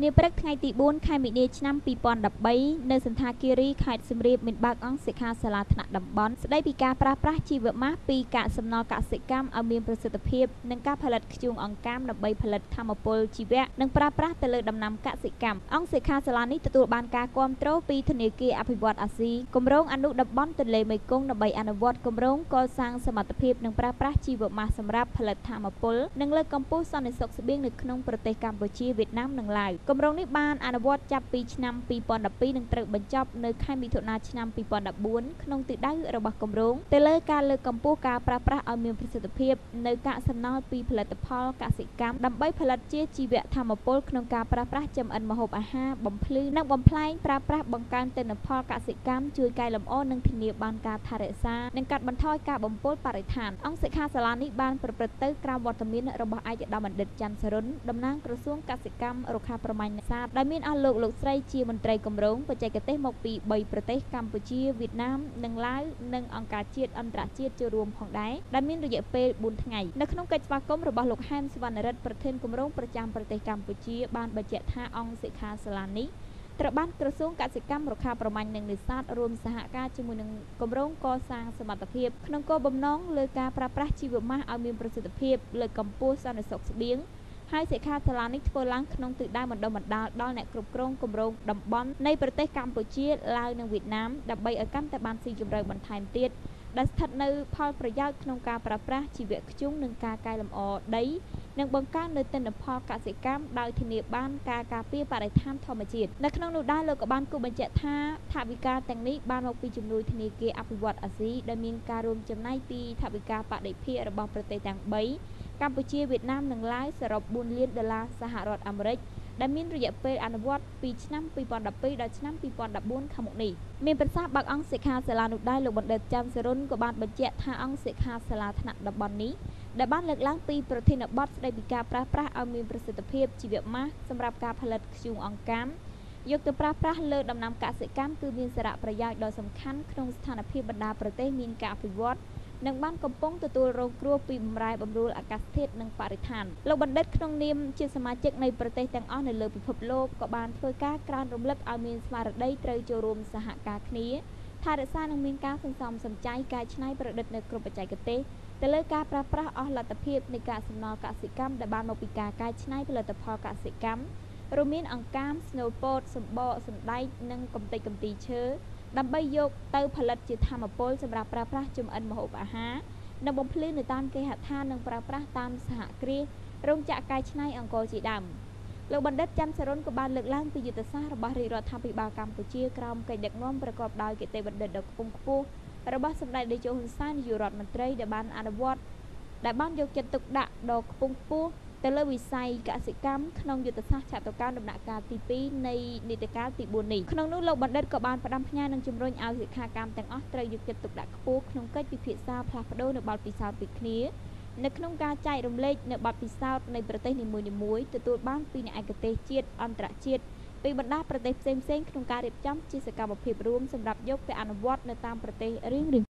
នាព្រឹកថ្ងៃទី4ខែមីនាឆ្នាំ2013នៅសន្តាគារីខេត្តសៀមរាបមានបើកអង្គសិក្ខាសាលាថ្នាក់តំបន់ស្ដីពីការប្រើប្រាស់ជីវម៉ាសពីកាកសំណល់កសិកម្មឲ្យមានប្រសិទ្ធភាពនិងការផលិតធ្យូងអង្កាមដើម្បីផលិតថាមពលជីវៈនិងប្រើប្រាស់ទៅលើដំណាំកសិកម្មអង្គសិក្ខាសាលានេះទទួលបានការគាំទ្រពីធនាគារអភិវឌ្ឍន៍អាស៊ីគម្រោងអនុតំបន់ទន្លេមេគង្គដើម្បីអនុវត្តគម្រោងកសាងសមត្ថភាពនិងប្រើប្រាស់ជីវម៉ាសសម្រាប់ផលិតថាមពលនិងលើកកម្ពស់សន្តិសុខស្បៀងនៅក្នុងប្រទេសកម្ពុជាវៀតណាមនិងឡាវគម្រោងនេះបានអនុវត្តចាប់ពីឆ្នាំ2012និងត្រូវបញ្ចប់នៅខែមិថុនាឆ្នាំ2014ក្នុងទិសដៅរបស់គម្រោងទៅលើការលើកកម្ពស់ការប្រើប្រាស់ឲ្យមានប្រសិទ្ធភាពនៅកាកសំណល់ពីផលិតផលកសិកម្មដើម្បីផលិតជាជីវៈថាមពលក្នុងការប្រើប្រាស់ចម្អិនម្ហូបអាហារបំភ្លឺនិងបំប្លែងប្រើប្រាស់បង្កើនទិន្នផលកសិកម្មជួយកែលម្អនិងធានាបានការថែរក្សានិងកាត់បន្ថយការបំពុលបរិស្ថានអង្គសិក្ខាសាលានេះបានប្រព្រឹត្តទៅក្រោមវត្តមានរបស់ឯកឧត្តមបណ្ឌិតច័ន្ទសរុនតំណាងក្រសួងកសិកម្មរុក្ខាប្រមាញ់នេសាទដែលមានអស់លោកស្រីជាមន្ត្រីគម្រោងបច្ចេកទេសមកពី3ប្រទេសកម្ពុជាវៀតណាមនិងឡាវនិងអង្គការជាតិអន្តរជាតិចូលរួមផងដែរដែលមានរយៈពេល4ថ្ងៃនៅក្នុងកិច្ចស្វាគមន៍របស់លោកហែមសវណ្ណរិទ្ធប្រធានគម្រោងប្រចាំប្រទេសកម្ពុជាបានបញ្ជាក់ថាអង្គសិក្ខាសាលានេះត្រូវបានក្រសួងកសិកម្មរុក្ខាប្រមាញ់និងនេសាទរួមសហការជាមួយនឹងគម្រោងកសាងសមត្ថភាពក្នុងគោលបំណងលើការប្រើប្រាស់ជីវម៉ាសឲ្យមានប្រសិទ្ធភាពលើកកម្ពស់សន្តិសុខស្បៀងហើយសិក្ខាសាលានេះធ្វើឡើងក្នុងទិសដៅបណ្ដុះបណ្ដាលដល់អ្នកគ្រប់គ្រងគម្រោងតំបន់នៃប្រទេសកម្ពុជាឡាវនិងវៀតណាមដើម្បីឲ្យកាន់តែបានស៊ីជម្រៅបន្ថែមទៀតដែលស្ថិតនៅផលប្រយោជន៍ក្នុងការប្រើប្រាស់ជីវៈធ្យូងនិងការកែលម្អដីនិងបង្កើននូវទិន្នផលកសិកម្មដោយធានាបានការការពារបរិស្ថានធម្មជាតិនៅក្នុងនោះដែរលោកក៏បានគូបញ្ជាក់ថាថវិកាទាំងនេះបានមកពីជំនួយធនាគារអភិវឌ្ឍន៍អាស៊ីដែលមានការរួមចំណែកពីថវិកាបដិភាគរបស់ប្រទេសទាំង3កម្ពុជាវៀតណាមនិងឡាវសរុប$4 លានសហរដ្ឋអាមេរិកដែលមានរយៈពេលអនុវត្តពីឆ្នាំ2012ដល់ឆ្នាំ2014ខាងមុខនេះមានប្រសាសន៍បើកអង្គសិក្ខាសាលានោះដែរលោកបណ្ឌិតច័ន្ទសរុនក៏បានបញ្ជាក់ថាអង្គសិក្ខាសាលាថ្នាក់តំបន់នេះដែលបានលើកឡើងពីប្រធានបទស្ដីពីការប្រើប្រាស់ឲ្យមានប្រសិទ្ធភាពជីវម៉ាសសម្រាប់ការផលិតធ្យូងអង្កាមយកទៅប្រើប្រាស់លើដំណាំកសិកម្មគឺមានសារៈប្រយោជន៍ដ៏សំខាន់ក្នុងស្ថានភាពបណ្ដាប្រទេសមានការអភិវឌ្ឍន៍និងបានកំពុងទទួលរងគ្រោះពីបម្រែបម្រួលអាកាសធាតុនិងបរិស្ថានលោកបណ្ឌិតក្នុងនាមជាសមាជិកនៃប្រទេសទាំងអស់នៅលើពិភពលោកក៏បានធ្វើការក្រើនរំលឹកឲ្យមានស្មារតីត្រូវចូលរួមសហការគ្នាថែរក្សានិងមានការសន្សំសំចៃកែច្នៃប្រឌិតនៅគ្រប់បច្ចេកទេសទៅលើការប្រើប្រាស់អស់លទ្ធភាពនៃកាកសំណល់កសិកម្មដែលបានមកពីការកែច្នៃផលិតផលកសិកម្មរួមមានអង្កាមស្នូលពោតសម្បកសណ្ដែកនិងកំទេចកំទីឈើដើម្បីយកទៅផលិតជាថាមពលសម្រាប់ប្រើប្រាស់ចម្អិនម្ហូបអាហារនិងបំភ្លឺនៅតាមគេហដ្ឋាននិងប្រើប្រាស់តាមសហគ្រាសរោងចក្រកែច្នៃអង្គរជាដើមលោកបណ្ឌិតច័ន្ទសរុនក៏បានលើកឡើងពីយុទ្ធសាស្ត្ររបស់រាជរដ្ឋាភិបាលកម្ពុជាក្រោមកិច្ចដឹកនាំប្រកបដោយគតិបណ្ឌិតដ៏ខ្ពង់ខ្ពស់របស់សម្ដេចតេជោហ៊ុនសែននាយករដ្ឋមន្ត្រីដែលបានអនុវត្តដែលបានយកចិត្តទុកដាក់ដ៏ខ្ពង់ខ្ពស់ទៅលើវិស័យកសិកម្មក្នុងយុទ្ធសាស្ត្រឆាតុការដំណាក់កាលទី2នៃនីតិកាលទី4នេះក្នុងនោះលោកបណ្ឌិតក៏បានផ្ដាំផ្ញើនិងជំរុញឲ្យសិក្ខាកាមទាំងអស់ត្រូវយកចិត្តទុកដាក់ខ្ពស់ក្នុងកិច្ចពិភាក្សាផ្លាស់ប្ដូរនៅបទពិសោធន៍ពីគ្នានៅក្នុងការចែករំលែកនៅបទពិសោធន៍នៃប្រទេសនីមួយៗទទួលបានពីអ្នកឯកទេសជាតិអន្តរជាតិពីបណ្ដាប្រទេសផ្សេងៗក្នុងការរៀបចំជាសកម្មភាពរួមសម្រាប់យកទៅអនុវត្តនៅតាមប្រទេសរៀងៗ